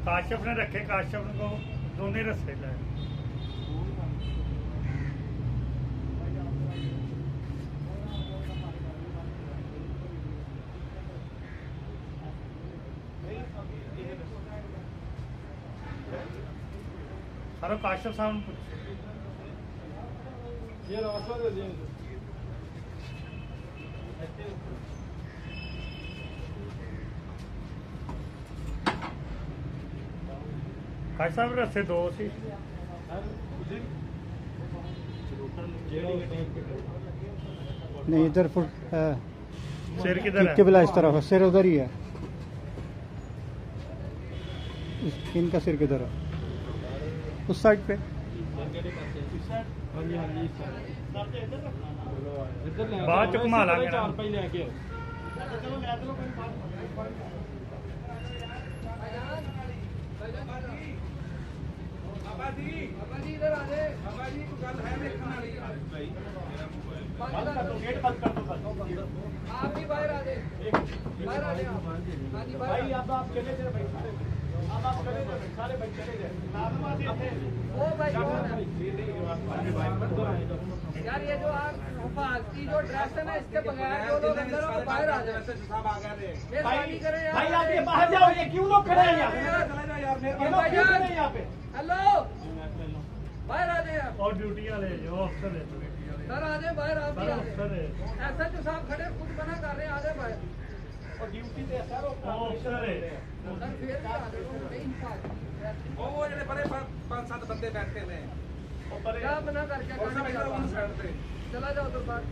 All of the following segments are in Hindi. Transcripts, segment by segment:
काशफ ने रखे, काशफ को दोनों रस्से लाए। सारो काशफ साहब ये रास्ता दे दिए। काश साहब रस्से दो सी नहीं, इधर सिर किधर है? किबला इस तरफ है, सिर उधर ही है। इनका सिर किधर है? उस साइड पे। बाद च घुमा लांगे ना। आप भी बाहर आ जाए, बाहर आ जाए भाई। अब आप चले जाए भाई, अब आप चले जाए, सारे भाई चले जाए। वो भाई यार, ये जो आप की जो ड्रेस है ना, इसके बगैर जो लोग अंदर हो बाहर आ जाए। साहब आ गए भाई, करें यार भाई, आप ये बाहर जाओ। ये क्यों लोग खड़े हैं यहाँ पे? यहाँ पे हेलो, बाहर आ जाए आप। और ड्यूटी वाले जो अफसर है सर आ जाए बाहर। आप भी आ अफसर है, जाए। ऐसा जो साहब खड़े खुद मना कर रहे हैं, आ जाए बाहर। और ड्यूटी पे सर वो अफसर है। सर फिर भी आ जाए। वो जो बड़े 5-7 बंदे बैठे हुए हैं, क्या मना करके चला जाओ तो बात।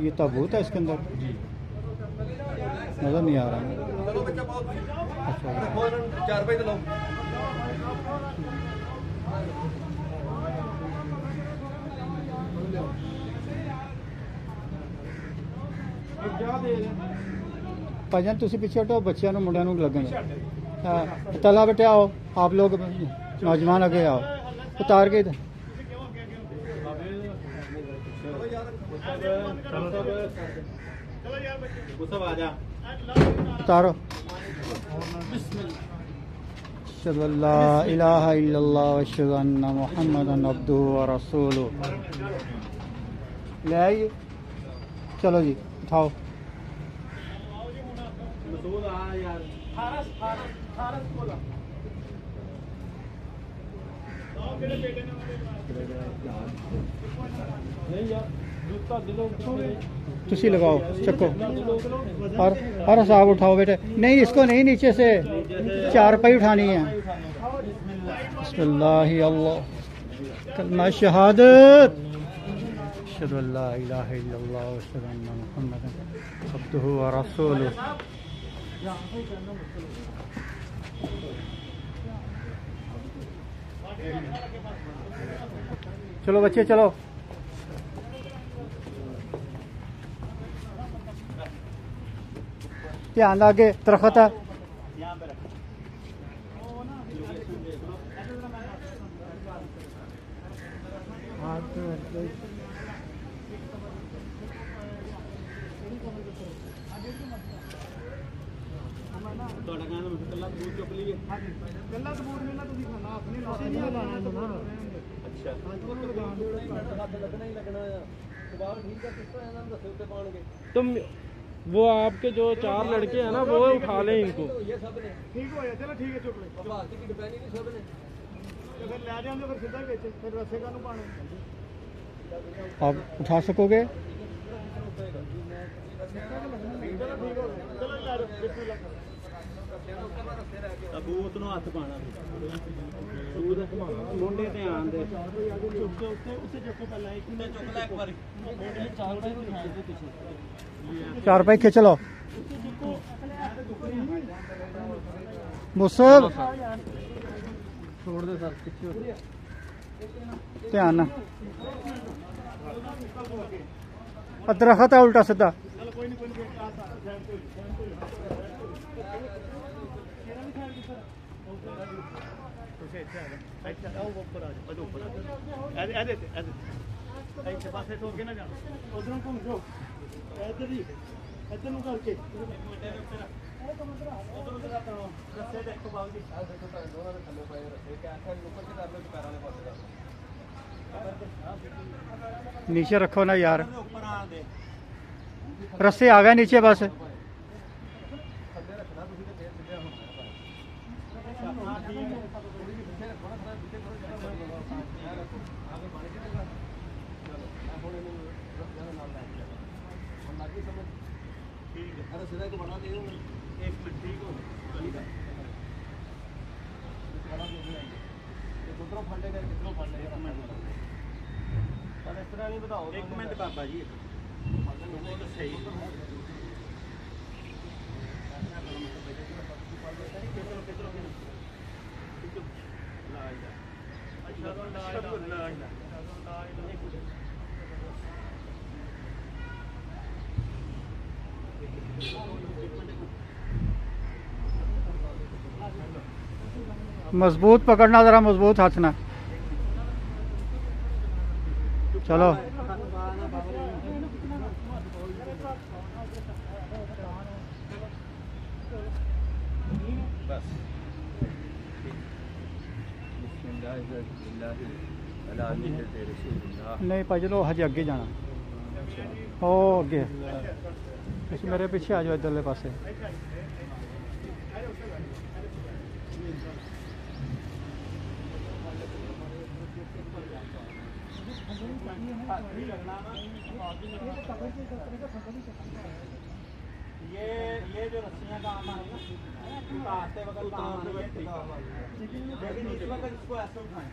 ये ताबूत है, इसके अंदर नजर नहीं आ रहा है। अच्छा, 4 रुपए तो लो। भाईजान तुसी पिछे हटो, बच्चों ਨੂੰ ਮੁੰਡਿਆਂ ਨੂੰ ਲੱਗਣ। तला बेटे आओ, आप लोग नौजवान आगे आओ, उतार के इधर। उतारो। अशहदु अल्ला इलाहा इल्लल्लाह व अशहदु अन्ना मुहम्मदन अब्दुहु व रसूलुहु। ले आइए, चलो जी, उठाओ। तुसी लगाओ, चक्को। और साहब उठाओ बेटे। नहीं, इसको नहीं, नीचे से 4 रुपये उठानी है। बिस्मिल्लाह अल्लाह, कलमा शहादत। अशहदु अल्ला इलाहा इल्लल्लाह व अशहदु अन्ना मुहम्मदन अब्दुहु व रसूलुहु। चलो बच्चे, चलो। ध्यान आगे, दरख्त है। तुम वो आपके जो 4 लड़के हैं ना, वो उठा लें इनको। ठीक हो गया, चलो ठीक है, चुप ले। आप उठा सकोगे? सबूत नु हथ पाना, मुंडे ध्यान दे। चार रुपए खिंच लो। मुसब छोड़ दे सर, पीछे ध्यान ना। दरख्त है उल्टा सीधा। ਤੁਸੀਂ ਇੱਥੇ ਆ ਜਾ ਇੱਥੇ ਉਹ ਉੱਪਰ ਆ ਜਾ ਉਹਦੇ ਉੱਪਰ ਇਹਦੇ ਤੇ ਇੱਥੇ ਪਾਸੇ ਤੋਂ ਅੱਗੇ ਨਾ ਜਾ ਉਧਰੋਂ ਘੁੰਮ ਜਾਓ ਇੱਧਰ ਹੀ ਇੱਧਰ ਨੂੰ ਕਰਕੇ ਰਸਤੇ ਦੇਖੋ ਬਾਬੂ ਜੀ ਆ ਦੇਖੋ ਤਾਂ ਦੋਨਾਂ ਦੇ ਥੱਲੇ ਪਏ ਰਸਤੇ ਕਿ ਆਖਰ ਉੱਪਰ ਤੇ ਕਰ ਲਓ ਪੈਰਾਂ ਵਾਲੇ ਪਾਸੇ ਦਾ नीचे रखो ना यार ਉੱਪਰ ਆਣ ਦੇ रस्से आ गए नीचे बस ਥੱਲੇ ਰੱਖਣਾ ਤੁਸੀਂ ਤੇ ਫੇਰ ਸਿੱਧਾ ਹੋਣਾ ਹਾਂ ਠੀਕ ਹੈ ਥੋੜੀ ਜਿਹੀ ਪਿੱਛੇ ਰੱਖੋ ਨਾ ਥੋੜਾ ਪਿੱਛੇ ਕਰੋ ਜਿਆਦਾ ਆਗੇ ਬਣ ਕੇ ਚਲੋ ਹੁਣ ਇਹਨੂੰ ਰੱਖਣਾ ਨਾਲ ਲੈ ਕੇ ਹੁਣ ਲੱਗੀ ਸਮਝ ਠੀਕ ਹੈ ਅਰੇ ਸਿੱਧਾ ਇੱਕ ਬਣਾ ਦੇ ਇੱਕ ਮਿੰਟ ਠੀਕ ਹੋ ਠੀਕ ਹੈ ਬਣਾ ਦੇ ਇਹ ਉਧਰੋਂ ਫੰਡੇ ਕਰ ਕਿਧਰੋਂ ਫੰਡੇ ਇੱਕ ਮਿੰਟ ਪਰ ਇਸ ਤਰ੍ਹਾਂ ਨਹੀਂ ਵਧਾਓ ਇੱਕ ਮਿੰਟ ਬਾਬਾ ਜੀ ਉਹ ਤਾਂ ਸਹੀ मजबूत पकड़ना जरा मजबूत हाथ ना चलो बस नहीं भाई चलो हजे अगे जाना ओ अगे तुम मेरे पीछे आ जाओ इधरले पासे ये जो रस्सियां का आना है ना आते वक्त लेकिन इस वक्त इसको ऐसे उठाएं